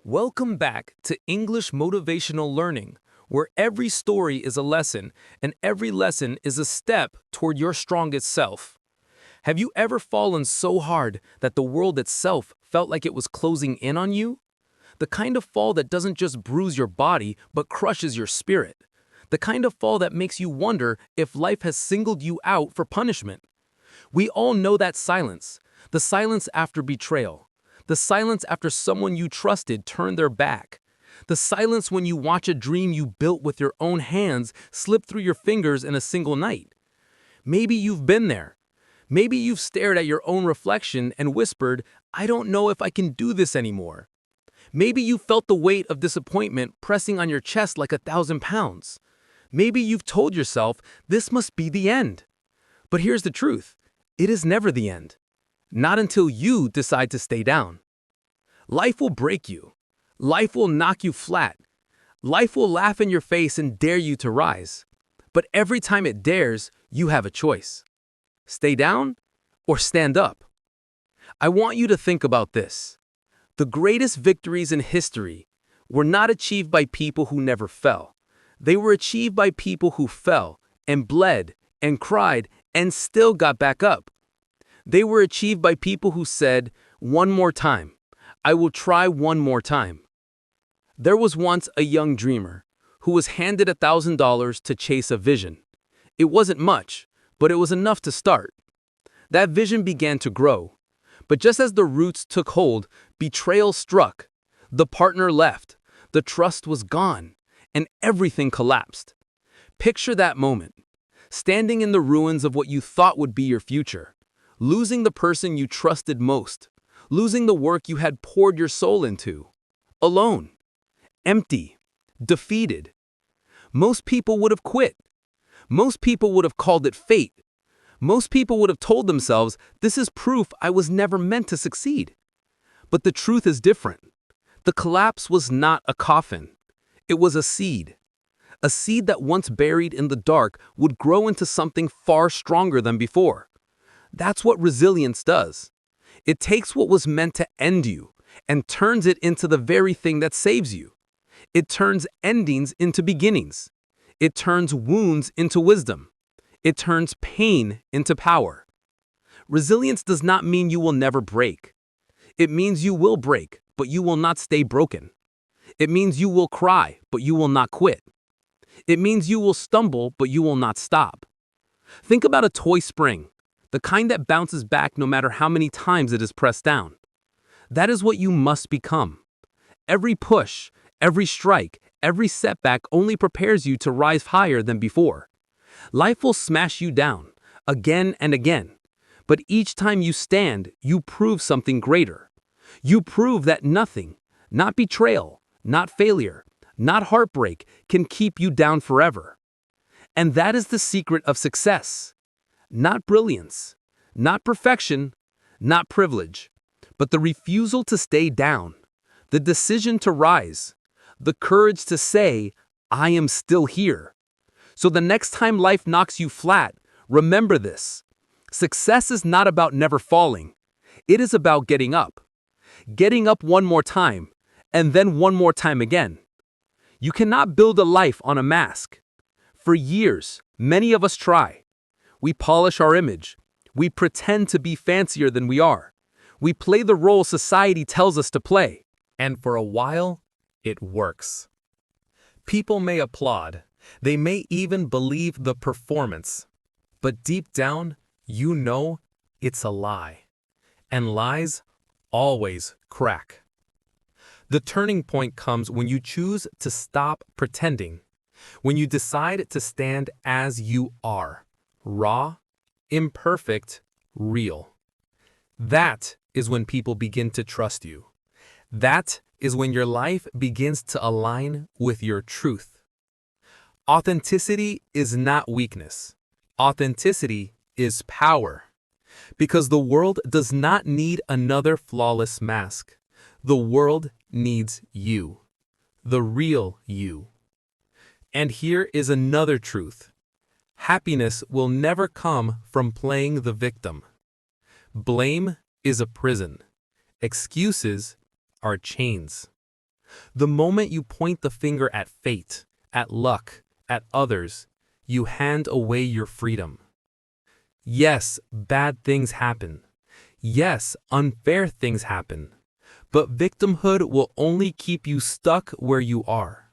Welcome back to English Motivational Learning, where every story is a lesson and every lesson is a step toward your strongest self. Have you ever fallen so hard that the world itself felt like it was closing in on you? The kind of fall that doesn't just bruise your body but crushes your spirit. The kind of fall that makes you wonder if life has singled you out for punishment. We all know that silence, the silence after betrayal. The silence after someone you trusted turned their back. The silence when you watch a dream you built with your own hands slip through your fingers in a single night. Maybe you've been there. Maybe you've stared at your own reflection and whispered, "I don't know if I can do this anymore." Maybe you felt the weight of disappointment pressing on your chest like 1,000 pounds. Maybe you've told yourself, "This must be the end." But here's the truth. It is never the end. Not until you decide to stay down. Life will break you. Life will knock you flat. Life will laugh in your face and dare you to rise. But every time it dares, you have a choice. Stay down or stand up. I want you to think about this. The greatest victories in history were not achieved by people who never fell. They were achieved by people who fell and bled and cried and still got back up. They were achieved by people who said, "One more time. I will try one more time." There was once a young dreamer who was handed $1,000 to chase a vision. It wasn't much, but it was enough to start. That vision began to grow. But just as the roots took hold, betrayal struck. The partner left, the trust was gone, and everything collapsed. Picture that moment, standing in the ruins of what you thought would be your future. Losing the person you trusted most, losing the work you had poured your soul into, alone, empty, defeated. Most people would have quit. Most people would have called it fate. Most people would have told themselves, "This is proof I was never meant to succeed." But the truth is different. The collapse was not a coffin. It was a seed. A seed that once buried in the dark would grow into something far stronger than before. That's what resilience does. It takes what was meant to end you and turns it into the very thing that saves you. It turns endings into beginnings. It turns wounds into wisdom. It turns pain into power. Resilience does not mean you will never break. It means you will break, but you will not stay broken. It means you will cry, but you will not quit. It means you will stumble, but you will not stop. Think about a toy spring. The kind that bounces back no matter how many times it is pressed down. That is what you must become. Every push, every strike, every setback only prepares you to rise higher than before. Life will smash you down, again and again. But each time you stand, you prove something greater. You prove that nothing, not betrayal, not failure, not heartbreak, can keep you down forever. And that is the secret of success. Not brilliance, not perfection, not privilege, but the refusal to stay down, the decision to rise, the courage to say, "I am still here." So the next time life knocks you flat, remember this. Success is not about never falling. It is about getting up. Getting up one more time, and then one more time again. You cannot build a life on a mask. For years, many of us try. We polish our image. We pretend to be fancier than we are. We play the role society tells us to play. And for a while, it works. People may applaud. They may even believe the performance. But deep down, you know it's a lie. And lies always crack. The turning point comes when you choose to stop pretending. When you decide to stand as you are. Raw, imperfect, real. That is when people begin to trust you. That is when your life begins to align with your truth. Authenticity is not weakness. Authenticity is power. Because the world does not need another flawless mask. The world needs you. The real you. And here is another truth. Happiness will never come from playing the victim. Blame is a prison. Excuses are chains. The moment you point the finger at fate, at luck, at others, you hand away your freedom. Yes, bad things happen. Yes, unfair things happen. But victimhood will only keep you stuck where you are.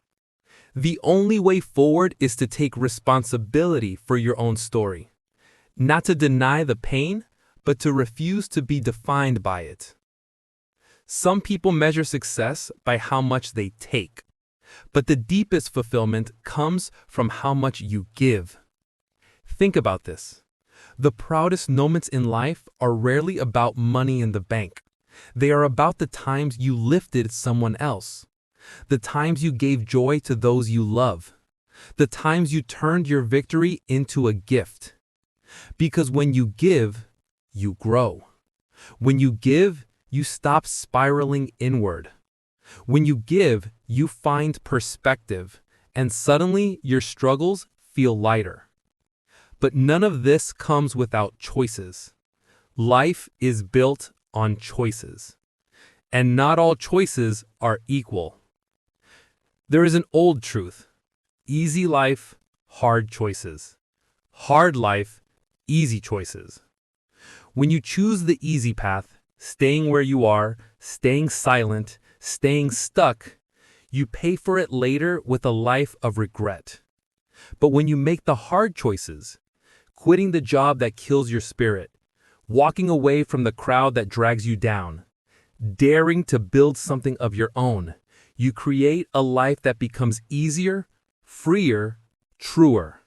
The only way forward is to take responsibility for your own story. Not to deny the pain, but to refuse to be defined by it. Some people measure success by how much they take, but the deepest fulfillment comes from how much you give. Think about this. The proudest moments in life are rarely about money in the bank. They are about the times you lifted someone else, the times you gave joy to those you love, the times you turned your victory into a gift. Because when you give, you grow. When you give, you stop spiraling inward. When you give, you find perspective, and suddenly your struggles feel lighter. But none of this comes without choices. Life is built on choices, and not all choices are equal. There is an old truth: easy life, hard choices. Hard life, easy choices. When you choose the easy path, staying where you are, staying silent, staying stuck, you pay for it later with a life of regret. But when you make the hard choices, quitting the job that kills your spirit, walking away from the crowd that drags you down, daring to build something of your own, you create a life that becomes easier, freer, truer.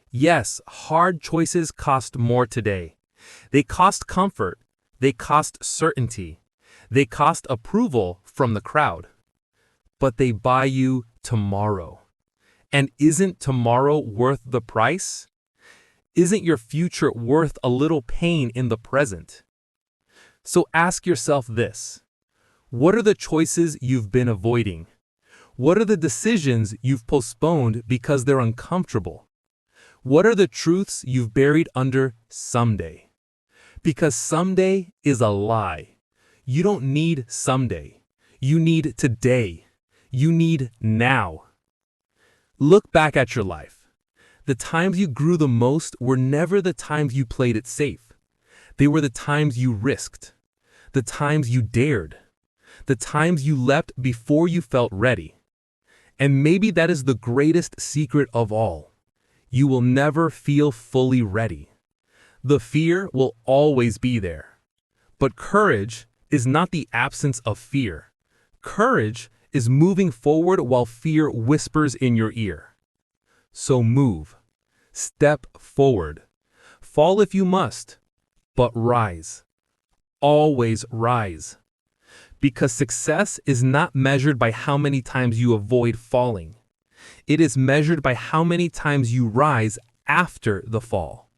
Yes, hard choices cost more today. They cost comfort. They cost certainty. They cost approval from the crowd. But they buy you tomorrow. And isn't tomorrow worth the price? Isn't your future worth a little pain in the present? So ask yourself this: what are the choices you've been avoiding? What are the decisions you've postponed because they're uncomfortable? What are the truths you've buried under someday? Because someday is a lie. You don't need someday. You need today. You need now. Look back at your life. The times you grew the most were never the times you played it safe. They were the times you risked, the times you dared, the times you leapt before you felt ready. And maybe that is the greatest secret of all. You will never feel fully ready. The fear will always be there. But courage is not the absence of fear. Courage is moving forward while fear whispers in your ear. So move. Step forward. Fall if you must, but rise. Always rise. Because success is not measured by how many times you avoid falling. It is measured by how many times you rise after the fall.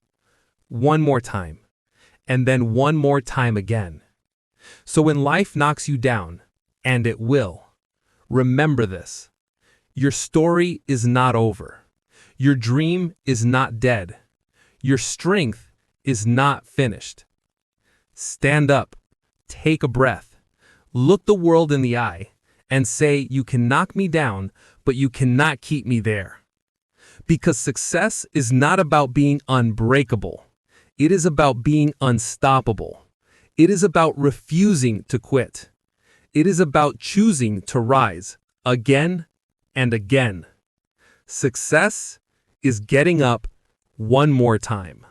One more time, and then one more time again. So when life knocks you down, and it will, remember this: your story is not over. Your dream is not dead. Your strength is not finished. Stand up, take a breath, look the world in the eye, and say, you can knock me down, but you cannot keep me there. Because success is not about being unbreakable. It is about being unstoppable. It is about refusing to quit. It is about choosing to rise again and again. Success is getting up one more time.